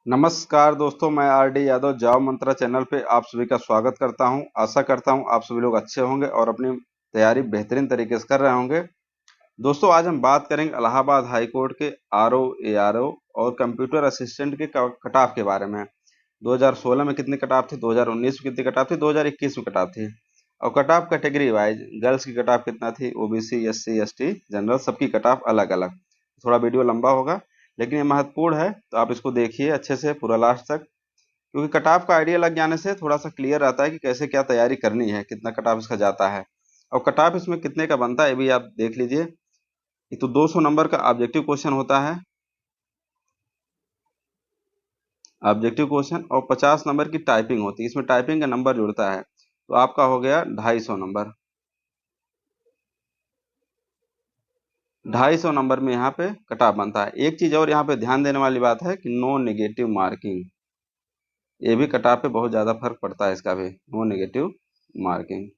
नमस्कार दोस्तों, मैं आरडी यादव जॉब मंत्रा चैनल पे आप सभी का स्वागत करता हूं। आशा करता हूं आप सभी लोग अच्छे होंगे और अपनी तैयारी बेहतरीन तरीके से कर रहे होंगे। दोस्तों, आज हम बात करेंगे इलाहाबाद हाई कोर्ट के आरओ, एआरओ और कंप्यूटर असिस्टेंट के कट ऑफ के बारे में। 2016 में कितनी कट ऑफ थी, 2019 में कितनी कट ऑफ थी, 2021 में कट ऑफ थी। और cut off category wise girls की कट ऑफ कितना थी, ओबीसी, एससी, एसटी, जनरल, सबकी कट ऑफ अलग अलग। थोड़ा वीडियो लंबा होगा लेकिन ये महत्वपूर्ण है, तो आप इसको देखिए अच्छे से पूरा लास्ट तक, क्योंकि कट ऑफ का आइडिया लग जाने से थोड़ा सा क्लियर रहता है कि कैसे क्या तैयारी करनी है, कितना कट ऑफ इसका जाता है और कट ऑफ इसमें कितने का बनता है, ये भी आप देख लीजिए। ये तो 200 नंबर का ऑब्जेक्टिव क्वेश्चन होता है, ऑब्जेक्टिव क्वेश्चन, और 50 नंबर की टाइपिंग होती है। इसमें टाइपिंग का नंबर जुड़ता है, तो आपका हो गया 250 नंबर। 250 नंबर में यहाँ पे कट ऑफ बनता है। एक चीज और यहाँ पे ध्यान देने वाली बात है कि नो नेगेटिव मार्किंग, ये भी कट ऑफ पे बहुत ज्यादा फर्क पड़ता है, इसका भी नो नेगेटिव मार्किंग।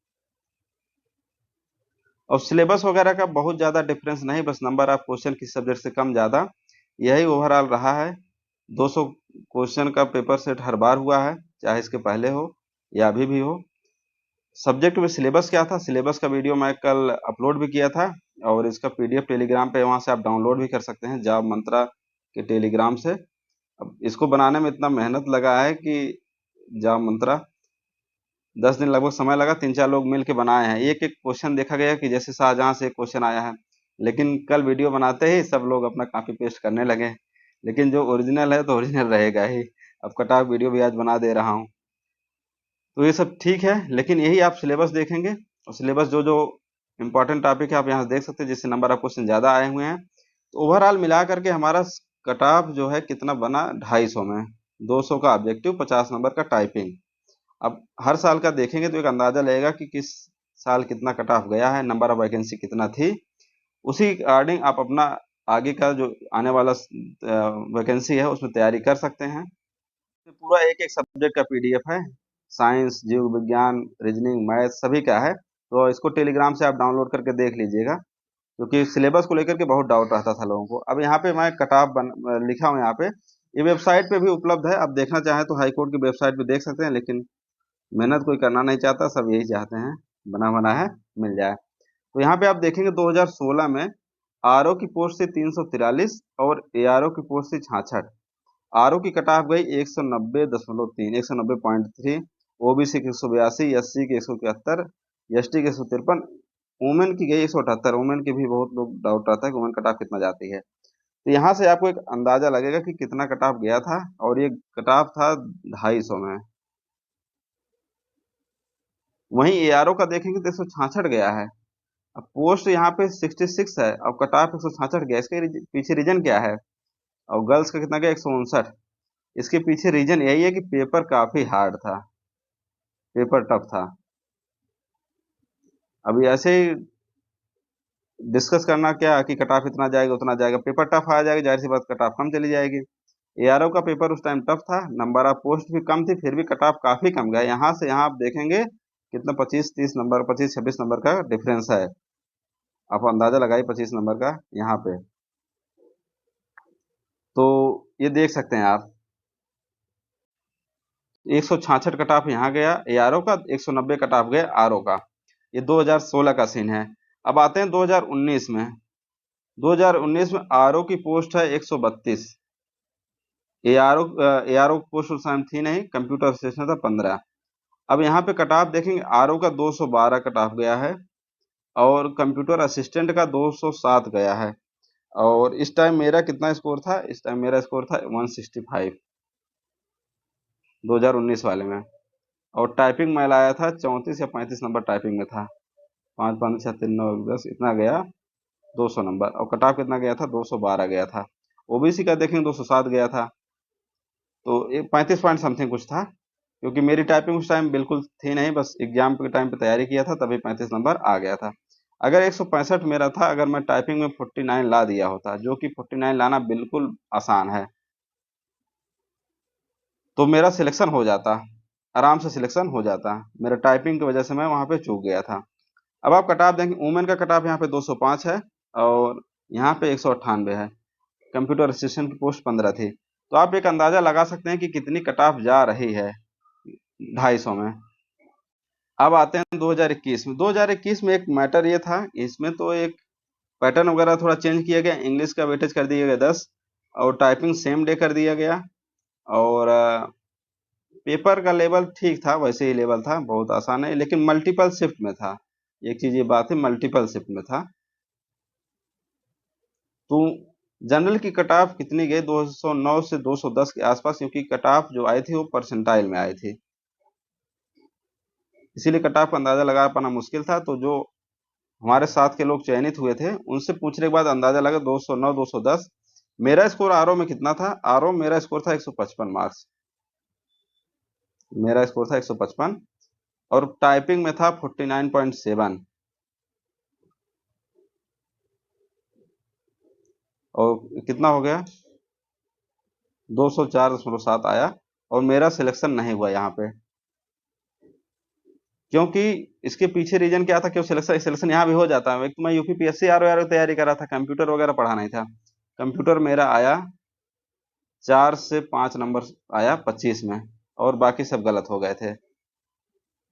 और सिलेबस वगैरह का बहुत ज़्यादा डिफरेंस नहीं, बस नंबर ऑफ क्वेश्चन किस सब्जेक्ट से कम ज़्यादा, यही ओवरऑल रहा है। 200 क्वेश्चन का पेपर सेट हर बार हुआ है, चाहे इसके पहले हो या अभी भी हो। सब्जेक्ट में सिलेबस क्या था, सिलेबस का वीडियो मैं कल अपलोड भी किया था और इसका पीडीएफ टेलीग्राम पे, वहाँ से आप डाउनलोड भी कर सकते हैं जॉब मंत्रा के टेलीग्राम से। अब इसको बनाने में इतना मेहनत लगा है कि जॉब मंत्रा 10 दिन लगभग समय लगा, 3-4 लोग मिल के बनाए हैं। एक एक क्वेश्चन देखा गया कि जैसे शाहजहां से एक क्वेश्चन आया है, लेकिन कल वीडियो बनाते ही सब लोग अपना कॉपी पेस्ट करने लगे। लेकिन जो ओरिजिनल है तो ओरिजिनल रहेगा ही। अब कटा वीडियो भी आज बना दे रहा हूँ, तो ये सब ठीक है, लेकिन यही आप सिलेबस देखेंगे और सिलेबस जो जो इम्पोर्टेंट टॉपिक है आप यहाँ से देख सकते हैं, जिससे नंबर ऑफ क्वेश्चन ज़्यादा आए हुए हैं। तो ओवरऑल मिला करके हमारा कट ऑफ जो है कितना बना, 250 में। 200 का ऑब्जेक्टिव, 50 नंबर का टाइपिंग। अब हर साल का देखेंगे तो एक अंदाजा लगेगा कि किस साल कितना कट ऑफ गया है, नंबर ऑफ वैकेंसी कितना थी। उसी अकॉर्डिंग आप अपना आगे का जो आने वाला वैकेंसी है उसमें तैयारी कर सकते हैं। तो पूरा एक एक सब्जेक्ट का पीडीएफ है, साइंस, जीव विज्ञान, रीजनिंग, मैथ सभी का है। तो इसको टेलीग्राम से आप डाउनलोड करके देख लीजिएगा, क्योंकि सिलेबस को लेकर के बहुत डाउट रहता था लोगों को। अब यहाँ पे मैं कट ऑफ लिखा हूँ यहाँ पे, ये वेबसाइट पे भी उपलब्ध है, आप देखना चाहें तो हाई कोर्ट की वेबसाइट पे देख सकते हैं, लेकिन मेहनत कोई करना नहीं चाहता, सब यही चाहते हैं बना बना है मिल जाए। तो यहाँ पे आप देखेंगे 2016 में आरओ की पोस्ट थी 343 और एआरओ की पोस्ट थी 66। आरओ की कट ऑफ गई 190.3, 190.3, ओबीसी की 182, एससी की 171, एसटी की 153, वुमेन की गई 178। वुमेन की भी बहुत लोग डाउट रहता है कि वुमेन कट ऑफ कितना जाती है। तो यहाँ से आपको एक अंदाजा लगेगा कि कितना कट ऑफ गया था, और ये कट ऑफ था 250 में। वहीं एआरओ का देखेंगे तो 166 गया है। अब पोस्ट यहाँ पे 66 है, अब कट ऑफ 166 गया, इसके पीछे रीजन क्या है। और गर्ल्स का कितना गया, 159। इसके पीछे रीजन यही है कि पेपर काफी हार्ड था, पेपर टफ था। अभी ऐसे ही डिस्कस करना क्या कि कट ऑफ इतना जाएगा उतना जाएगा, पेपर टफ आ जाएगा, जाहिर सी बात कट ऑफ कम चली जाएगी। एआरओ का पेपर उस टाइम टफ था, नंबर ऑफ पोस्ट भी कम थी, फिर भी कट ऑफ काफी कम गया। यहाँ से यहाँ आप देखेंगे कितना, 25-30 नंबर, 25-26 नंबर का डिफरेंस है। आप अंदाजा लगाइए 25 नंबर का यहाँ पे। तो ये देख सकते हैं आप, 166 कट ऑफ यहाँ गया एआरओ का, 190 कट ऑफ गया आरओ का। ये 2016 का सीन है। अब आते हैं 2019 में। 2019 में आरओ की पोस्ट है 132, एआरओ एआरओ की पोस्ट उस टाइम थी नहीं, कंप्यूटर स्टेशन था 15। अब यहाँ पे कट ऑफ देखेंगे, आरओ का 212 कट ऑफ गया है और कंप्यूटर असिस्टेंट का 207 गया है। और इस टाइम मेरा कितना स्कोर था, इस टाइम मेरा स्कोर था 165 2019 वाले में। और टाइपिंग में लाया था 34 या 35 नंबर टाइपिंग में था। 5 5 6 3 9 10 इतना गया, 200 नंबर। और कट ऑफ कितना गया था, 212 गया था। ओबीसी का देखेंगे 207 गया था, तो 35 पॉइंट समथिंग कुछ था, क्योंकि मेरी टाइपिंग उस टाइम बिल्कुल थी नहीं, बस एग्जाम के टाइम पे तैयारी किया था, तभी 35 नंबर आ गया था। अगर 165 मेरा था, अगर मैं टाइपिंग में 49 ला दिया होता, जो कि 49 लाना बिल्कुल आसान है, तो मेरा सिलेक्शन हो जाता, आराम से सिलेक्शन हो जाता। मेरा टाइपिंग की वजह से मैं वहां पे चूक गया था। अब आप कट ऑफ देंगे, वुमेन का कट ऑफ यहाँ पे 205 है और यहाँ पे 198 है। कंप्यूटर असिस्टेंट की पोस्ट 15 थी। तो आप एक अंदाजा लगा सकते हैं कि कितनी कट ऑफ जा रही है 250 में। अब आते हैं 2021 में। 2021 में एक मैटर ये था, इसमें तो एक पैटर्न वगैरह थोड़ा चेंज किया गया, इंग्लिश का वेटेज कर दिया गया 10 और टाइपिंग सेम डे कर दिया गया, और पेपर का लेवल ठीक था, वैसे ही लेवल था, बहुत आसान है, लेकिन मल्टीपल शिफ्ट में था। एक चीज ये बात है, मल्टीपल शिफ्ट में था। तो जनरल की कट ऑफ कितनी गई? 209 से 210 के आसपास, क्योंकि कट ऑफ जो आई थी वो परसेंटाइल में आई थी, इसीलिए कट ऑफ का अंदाजा लगा पाना मुश्किल था। तो जो हमारे साथ के लोग चयनित हुए थे उनसे पूछने के बाद अंदाजा लगा 209 210। मेरा स्कोर आरओ में कितना था? आरओ मेरा स्कोर था 155 मार्क्स, मेरा स्कोर था 155, और टाइपिंग में था 49.7, और कितना हो गया? 204.7 आया, और मेरा सिलेक्शन नहीं हुआ यहाँ पे, क्योंकि इसके पीछे रीजन क्या था? क्यों सिलेक्शन सिलेक्शन यहाँ भी हो जाता है। एक तो मैं यूपीपीएससी आर तैयारी कर रहा था, कंप्यूटर वगैरह पढ़ा नहीं था। कंप्यूटर मेरा आया 4 से 5 नंबर आया 25 में, और बाकी सब गलत हो गए थे।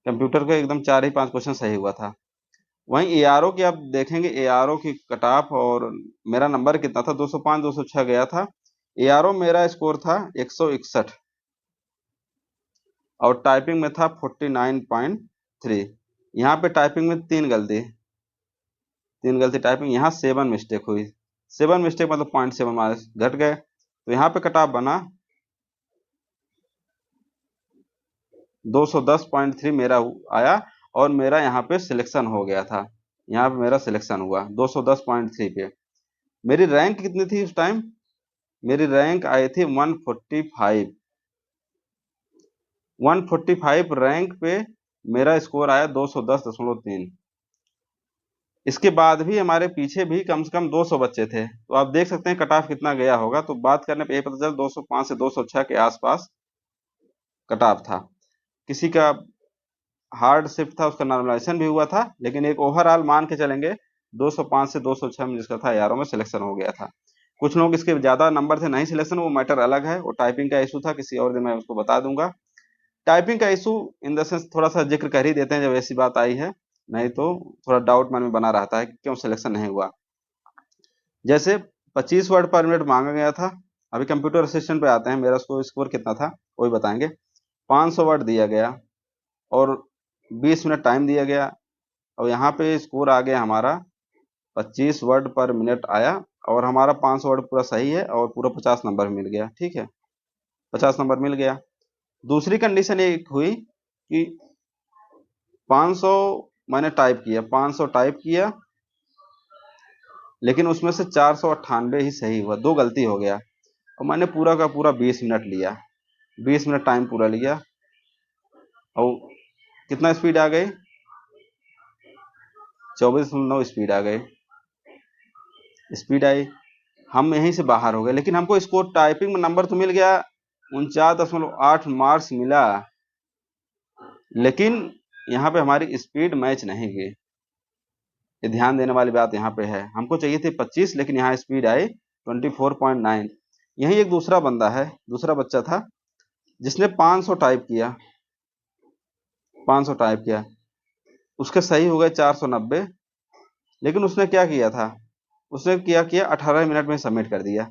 कंप्यूटर का एकदम 4 ही 5 क्वेश्चन सही हुआ था। वहीं एआरओ की आप देखेंगे, एआरओ की कट ऑफ और मेरा नंबर कितना था? 205 206 गया था। एआरओ मेरा स्कोर था 161, और टाइपिंग में था 49.3। यहाँ पे टाइपिंग में तीन गलती टाइपिंग, यहाँ 7 मिस्टेक हुई। 7 मिस्टेक मतलब 0.7 मार्क्स घट गए। तो यहाँ पे कट ऑफ बना 210.3 मेरा आया, और मेरा यहाँ पे सिलेक्शन हो गया था। यहाँ पे मेरा सिलेक्शन हुआ 210.3 पे। मेरी रैंक कितनी थी उस टाइम? मेरी रैंक आई थी 145। 145 रैंक पे मेरा स्कोर आया 210.3। इसके बाद भी हमारे पीछे भी कम से कम 200 बच्चे थे, तो आप देख सकते हैं कट ऑफ कितना गया होगा। तो बात करने पे ये पता चला 205 से 206 के आसपास कट ऑफ था। किसी का हार्ड शिफ्ट था, उसका नॉर्मलाइजेशन भी हुआ था, लेकिन एक ओवरऑल मान के चलेंगे 205 से 206 में जिसका था यारों में सिलेक्शन हो गया था। कुछ लोग इसके ज्यादा नंबर थे नहीं सिलेक्शन, वो मैटर अलग है, वो टाइपिंग का इशू था, किसी और दिन मैं उसको बता दूंगा। टाइपिंग का इशू इन द सेंस थोड़ा सा जिक्र कर ही देते हैं जब ऐसी बात आई है, नहीं तो थोड़ा डाउट मन में बना रहता है कि क्यों सिलेक्शन नहीं हुआ। जैसे 25 वर्ड पर मिनट मांगा गया था। अभी कंप्यूटर असिस्टेंट पे आते हैं, मेरा स्कोर कितना था वही बताएंगे। 500 वर्ड दिया गया और 20 मिनट टाइम दिया गया, और यहाँ पे स्कोर आ गया हमारा 25 वर्ड पर मिनट आया, और हमारा 500 वर्ड पूरा सही है, और पूरा 50 नंबर मिल गया। ठीक है, 50 नंबर मिल गया। दूसरी कंडीशन ये हुई कि 500 मैंने टाइप किया, 500 टाइप किया, लेकिन उसमें से 498 ही सही हुआ, 2 गलती हो गया, और मैंने पूरा का पूरा 20 मिनट लिया, 20 मिनट टाइम पूरा लिया, और कितना स्पीड आ गई? 24.9 स्पीड आ गई, स्पीड आई। हम यहीं से बाहर हो गए, लेकिन हमको स्कोर टाइपिंग में नंबर तो मिल गया, 49.8 मार्क्स मिला, लेकिन यहाँ पे हमारी स्पीड मैच नहीं गई। ये ध्यान देने वाली बात यहाँ पे है, हमको चाहिए थे 25, लेकिन यहाँ स्पीड आई 24.9। यही एक दूसरा बंदा है, दूसरा बच्चा था जिसने 500 टाइप किया, 500 टाइप किया, उसके सही हो गए 490, लेकिन उसने क्या किया था? उसने क्या किया, 18 मिनट में सबमिट कर दिया,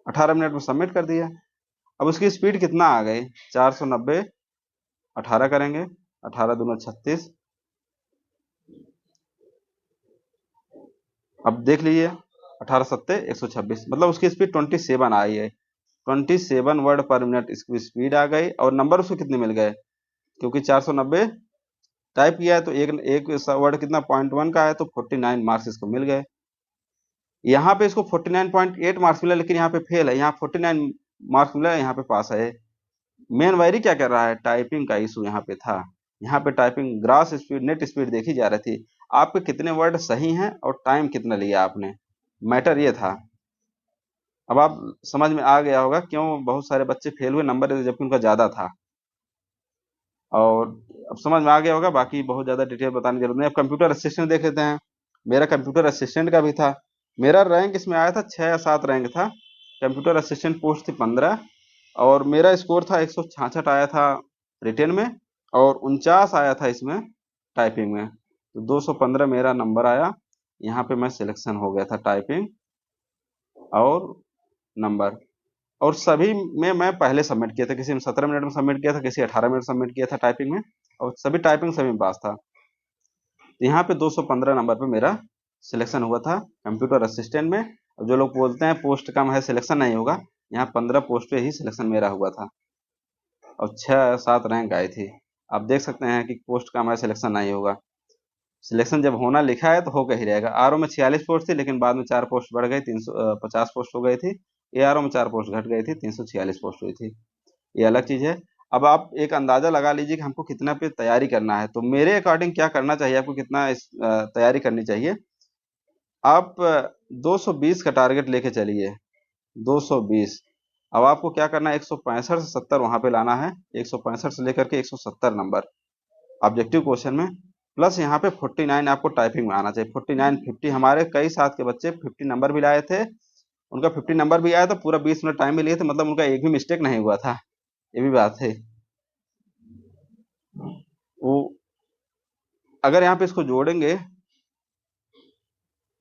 18 मिनट में सबमिट कर दिया। अब उसकी स्पीड कितना आ गई? 490, 18 करेंगे, 18 दूना 36। अब देख लीजिए, 18 सत्ते 126, मतलब उसकी स्पीड 27 आई है। 27 वर्ड पर मिनट इसकी स्पीड आ गई, और नंबर उसको कितने मिल गए? क्योंकि 490 टाइप किया है, तो एक वर्ड कितना 0.1 का है, तो 49 मार्क्स इसको मिल गए। यहाँ पे इसको 49.8 मार्क्स मिला, लेकिन यहाँ पे फेल है, यहाँ 49 मार्क्स मिला, यहाँ पे पास है। मेन वायरी क्या कर रहा है? टाइपिंग का इशू यहाँ पे था। यहाँ पे typing grass speed, net speed देखी जा रही थी, आपके कितने वर्ड सही हैं और टाइम कितना लिया आपने, मैटर ये था। अब आप समझ में आ गया होगा क्यों बहुत सारे बच्चे फेल हुए, नंबर जबकि उनका ज्यादा था। और अब समझ में आ गया होगा, बाकी बहुत ज्यादा डिटेल बताने की जरूरत नहीं। अब कंप्यूटर असिस्टेंट देख लेते हैं। मेरा कंप्यूटर असिस्टेंट का भी था, मेरा रैंक इसमें आया था 6 या 7 रैंक था, कंप्यूटर असिस्टेंट पोस्ट थी 15 और मेरा स्कोर था 166 आया था रिटेन में और 49 आया था इसमें टाइपिंग में। तो 215 मेरा नंबर आया। यहाँ पे मैं सिलेक्शन हो गया था टाइपिंग और नंबर। और सभी में मैं पहले सबमिट किया था, किसी में 17 मिनट में सबमिट किया था, किसी 18 मिनट सबमिट किया था टाइपिंग में, और सभी टाइपिंग सभी में पास था। तो यहाँ पे 215 नंबर पे मेरा सिलेक्शन हुआ था कंप्यूटर असिस्टेंट में। और जो लोग बोलते हैं पोस्ट कम है सिलेक्शन नहीं होगा, यहाँ 15 पोस्ट पे ही सिलेक्शन मेरा हुआ था और 6-7 रैंक आई थी। आप देख सकते हैं कि पोस्ट कम है सिलेक्शन नहीं होगा। सिलेक्शन जब होना लिखा है तो होकर ही रहेगा। आरओ में 46 पोस्ट थी, लेकिन बाद में 4 पोस्ट बढ़ गई, 350 पोस्ट हो गई थी। एआरओ में 4 पोस्ट घट गई थी, 346 पोस्ट हुई थी। ये अलग चीज है। अब आप एक अंदाजा लगा लीजिए कि हमको कितना पे तैयारी करना है। तो मेरे अकॉर्डिंग क्या करना चाहिए, आपको कितना तैयारी करनी चाहिए। आप 220 का टारगेट लेके चलिए, 220। अब आपको क्या करना है, 165 से 70 वहां पे लाना है, 165 से लेकर के 170 नंबर ऑब्जेक्टिव क्वेश्चन में, प्लस यहाँ पे 49 आपको टाइपिंग में आना चाहिए। 49 50 हमारे कई साथ के बच्चे 50 नंबर भी लाए थे, उनका 50 नंबर भी आया था, पूरा 20 मिनट टाइम भी लिए थे, मतलब उनका एक भी मिस्टेक नहीं हुआ था। ये भी बात है। वो अगर यहाँ पे इसको जोड़ेंगे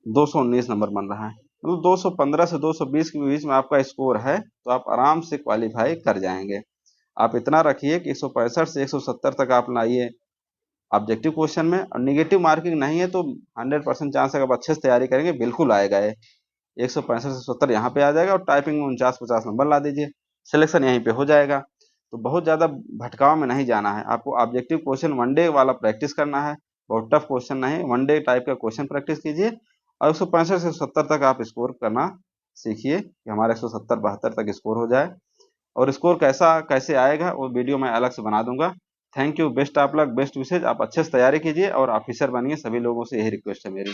219 नंबर बन रहा है, मतलब 215 से 220 के बीच में आपका स्कोर है, तो आप आराम से क्वालिफाई कर जाएंगे। आप इतना रखिए कि 165 से 170 तक आप लाइए ऑब्जेक्टिव क्वेश्चन में, और निगेटिव मार्किंग नहीं है तो 100% चांस है, आप अच्छे से तैयारी करेंगे बिल्कुल आएगा ये। 165 से 70 यहाँ पे आ जाएगा और टाइपिंग में 49-50 नंबर ला दीजिए, सिलेक्शन यहीं पे हो जाएगा। तो बहुत ज्यादा भटकाव में नहीं जाना है आपको। ऑब्जेक्टिव क्वेश्चन वनडे वाला प्रैक्टिस करना है, बहुत टफ क्वेश्चन नहीं, वनडे टाइप का क्वेश्चन प्रैक्टिस कीजिए और 165 से 170 तक आप स्कोर करना सीखिए कि हमारा 170-72 तक स्कोर हो जाए। और स्कोर कैसा कैसे आएगा वो वीडियो मैं अलग से बना दूंगा। Thank you, best of luck, best wishes. आप अच्छे से तैयारी कीजिए और ऑफिसर बनिए, सभी लोगों से यही रिक्वेस्ट है मेरी।